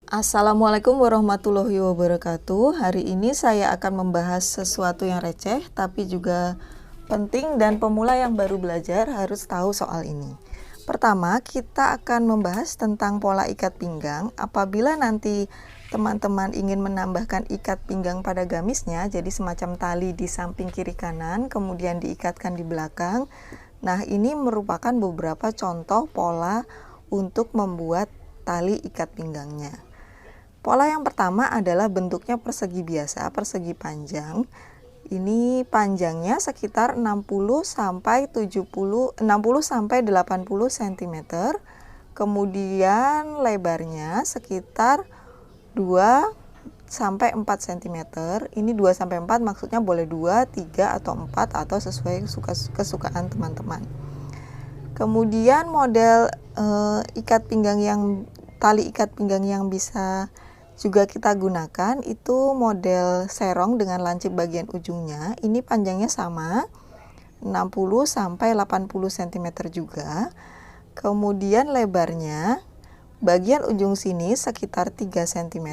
Assalamualaikum warahmatullahi wabarakatuh. Hari ini saya akan membahas sesuatu yang receh tapi juga penting dan pemula yang baru belajar harus tahu soal ini. Pertama, kita akan membahas tentang pola ikat pinggang. Apabila nanti teman-teman ingin menambahkan ikat pinggang pada gamisnya, jadi semacam tali di samping kiri kanan, kemudian diikatkan di belakang. Nah, ini merupakan beberapa contoh pola untuk membuat tali ikat pinggangnya. Pola yang pertama adalah bentuknya persegi biasa, persegi panjang. Ini panjangnya sekitar 60 sampai 80 cm. Kemudian lebarnya sekitar 2 sampai 4 cm. Ini 2 sampai 4 maksudnya boleh 2, 3 atau 4 atau sesuai kesukaan teman-teman. Kemudian model tali ikat pinggang yang bisa juga kita gunakan itu model serong dengan lancip bagian ujungnya. Ini panjangnya sama 60 sampai 80 cm juga. Kemudian lebarnya bagian ujung sini sekitar 3 cm.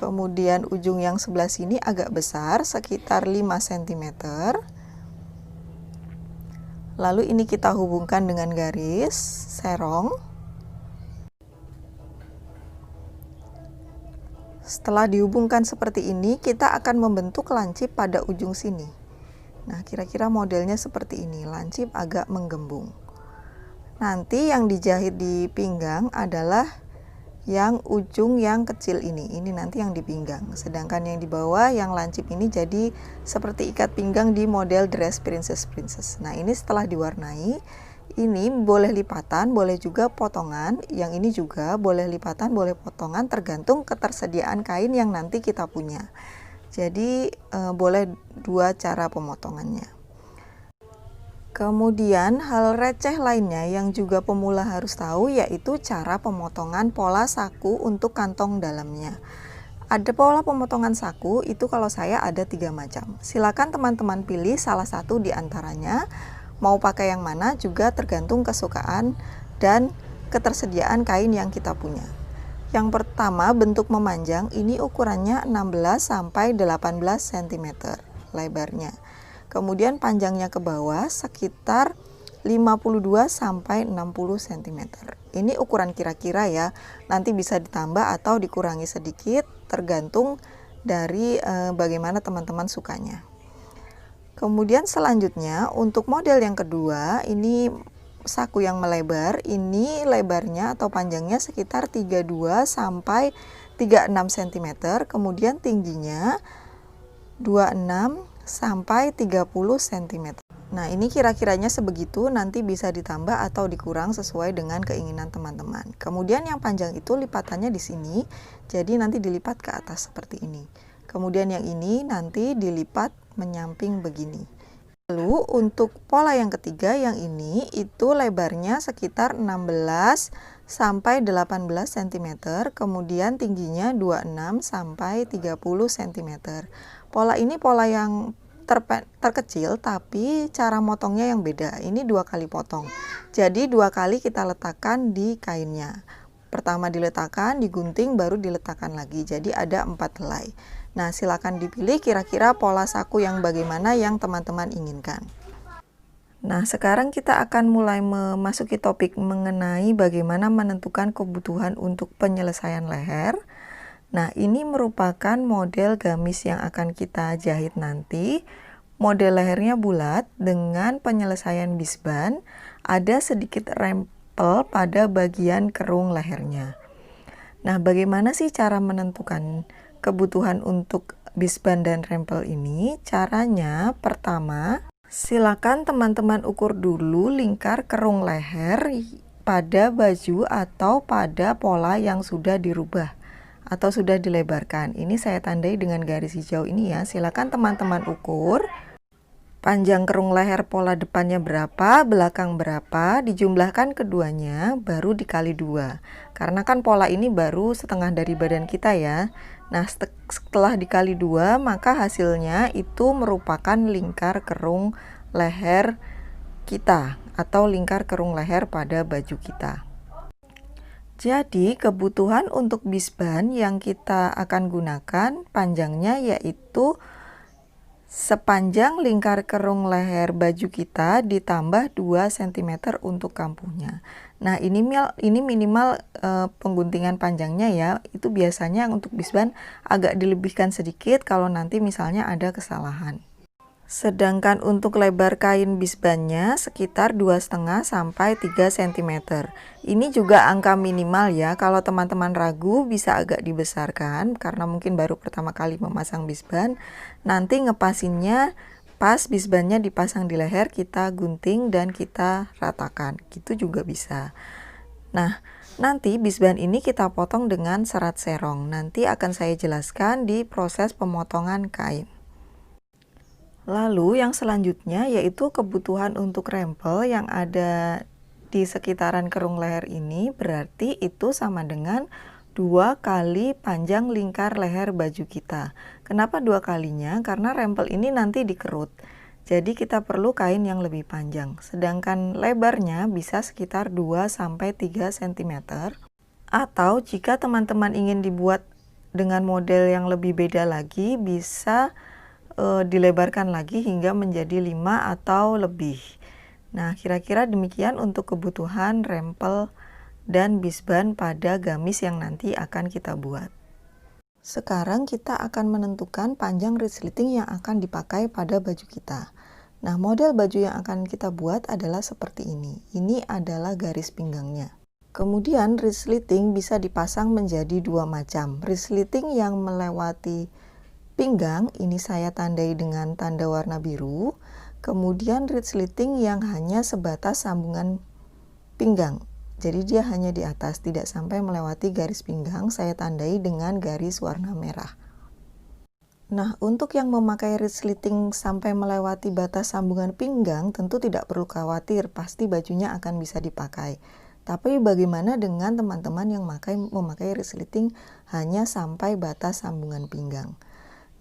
Kemudian ujung yang sebelah sini agak besar sekitar 5 cm. Lalu ini kita hubungkan dengan garis serong. Setelah dihubungkan seperti ini, kita akan membentuk lancip pada ujung sini. Nah, kira-kira modelnya seperti ini, lancip agak menggembung. Nanti yang dijahit di pinggang adalah yang ujung yang kecil ini nanti yang di pinggang. Sedangkan yang di bawah, yang lancip ini jadi seperti ikat pinggang di model dress princess. Nah, ini setelah diwarnai, ini boleh lipatan, boleh juga potongan. Yang ini juga boleh lipatan, boleh potongan, tergantung ketersediaan kain yang nanti kita punya. Jadi boleh dua cara pemotongannya. Kemudian hal receh lainnya yang juga pemula harus tahu yaitu cara pemotongan pola saku untuk kantong dalamnya. Ada pola pemotongan saku itu kalau saya ada 3 macam. Silakan teman-teman pilih salah satu di antaranya. Mau pakai yang mana juga tergantung kesukaan dan ketersediaan kain yang kita punya. Yang pertama, bentuk memanjang, ini ukurannya 16 sampai 18 cm lebarnya. Kemudian panjangnya ke bawah sekitar 52 sampai 60 cm. Ini ukuran kira-kira ya. Nanti bisa ditambah atau dikurangi sedikit tergantung dari bagaimana teman-teman sukanya. Kemudian selanjutnya untuk model yang kedua, ini saku yang melebar, ini lebarnya atau panjangnya sekitar 32 sampai 36 cm, kemudian tingginya 26 sampai 30 cm. Nah, ini kira-kiranya sebegitu, nanti bisa ditambah atau dikurang sesuai dengan keinginan teman-teman. Kemudian yang panjang itu lipatannya di sini, jadi nanti dilipat ke atas seperti ini. Kemudian yang ini nanti dilipat menyamping begini. Lalu untuk pola yang ketiga, yang ini itu lebarnya sekitar 16 sampai 18 cm, kemudian tingginya 26 sampai 30 cm. Pola ini pola yang terkecil tapi cara motongnya yang beda. Ini 2 kali potong. Jadi 2 kali kita letakkan di kainnya. Pertama diletakkan, digunting, baru diletakkan lagi. Jadi ada 4 helai. Nah, silakan dipilih kira-kira pola saku yang bagaimana yang teman-teman inginkan. Nah, sekarang kita akan mulai memasuki topik mengenai bagaimana menentukan kebutuhan untuk penyelesaian leher. Nah, ini merupakan model gamis yang akan kita jahit nanti. Model lehernya bulat dengan penyelesaian bisban, ada sedikit rempel pada bagian kerung lehernya. Nah, bagaimana sih cara menentukan kebutuhan untuk bisban dan rempel ini? Caranya pertama, silakan teman-teman ukur dulu lingkar kerung leher pada baju atau pada pola yang sudah dirubah atau sudah dilebarkan. Ini saya tandai dengan garis hijau ini ya. Silakan teman-teman ukur panjang kerung leher pola depannya berapa, belakang berapa, dijumlahkan keduanya, baru dikali 2. Karena kan pola ini baru setengah dari badan kita ya. Nah, setelah dikali 2, maka hasilnya itu merupakan lingkar kerung leher kita atau lingkar kerung leher pada baju kita. Jadi kebutuhan untuk bisban yang kita akan gunakan panjangnya yaitu sepanjang lingkar kerung leher baju kita ditambah 2 cm untuk kampuhnya. Nah, ini minimal pengguntingan panjangnya ya. Itu biasanya untuk bisban agak dilebihkan sedikit kalau nanti misalnya ada kesalahan. Sedangkan untuk lebar kain bisbannya sekitar 2,5 sampai 3 cm. Ini juga angka minimal ya. Kalau teman-teman ragu bisa agak dibesarkan karena mungkin baru pertama kali memasang bisban. Nanti ngepasinnya pas bisbannya dipasang di leher, kita gunting dan kita ratakan. Gitu juga bisa. Nah, nanti bisban ini kita potong dengan serat serong. Nanti akan saya jelaskan di proses pemotongan kain. Lalu yang selanjutnya yaitu kebutuhan untuk rempel yang ada di sekitaran kerung leher ini, berarti itu sama dengan 2 kali panjang lingkar leher baju kita. Kenapa 2 kalinya? Karena rempel ini nanti dikerut. Jadi kita perlu kain yang lebih panjang. Sedangkan lebarnya bisa sekitar 2-3 cm. Atau jika teman-teman ingin dibuat dengan model yang lebih beda lagi, bisa dilebarkan lagi hingga menjadi 5 atau lebih. Nah, kira-kira demikian untuk kebutuhan rempel dan bisban pada gamis yang nanti akan kita buat. Sekarang kita akan menentukan panjang resleting yang akan dipakai pada baju kita. Nah, model baju yang akan kita buat adalah seperti ini. Ini adalah garis pinggangnya. Kemudian resleting bisa dipasang menjadi 2 macam. Resleting yang melewati pinggang, ini saya tandai dengan tanda warna biru. Kemudian resleting yang hanya sebatas sambungan pinggang. Jadi dia hanya di atas, tidak sampai melewati garis pinggang, saya tandai dengan garis warna merah. Nah, untuk yang memakai resleting sampai melewati batas sambungan pinggang, tentu tidak perlu khawatir, pasti bajunya akan bisa dipakai. Tapi bagaimana dengan teman-teman yang memakai resleting hanya sampai batas sambungan pinggang?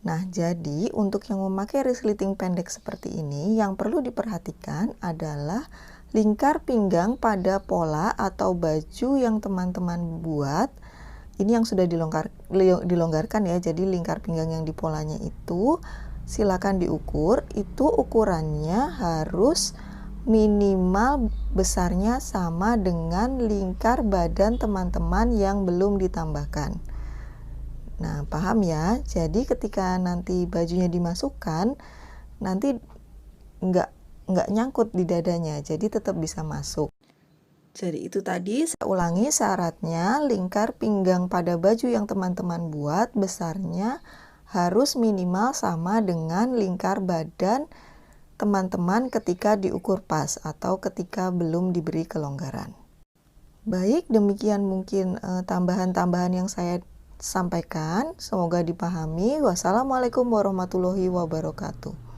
Nah, jadi untuk yang memakai resleting pendek seperti ini, yang perlu diperhatikan adalah lingkar pinggang pada pola atau baju yang teman-teman buat. Ini yang sudah dilonggarkan ya, jadi lingkar pinggang yang di polanya itu silakan diukur. Itu ukurannya harus minimal besarnya sama dengan lingkar badan teman-teman yang belum ditambahkan. Nah, paham ya? Jadi ketika nanti bajunya dimasukkan, nanti nggak nyangkut di dadanya, jadi tetap bisa masuk. Jadi itu tadi saya ulangi syaratnya, lingkar pinggang pada baju yang teman-teman buat besarnya harus minimal sama dengan lingkar badan teman-teman ketika diukur pas atau ketika belum diberi kelonggaran. Baik, demikian mungkin tambahan-tambahan yang saya sampaikan, semoga dipahami. Wassalamualaikum warahmatullahi wabarakatuh.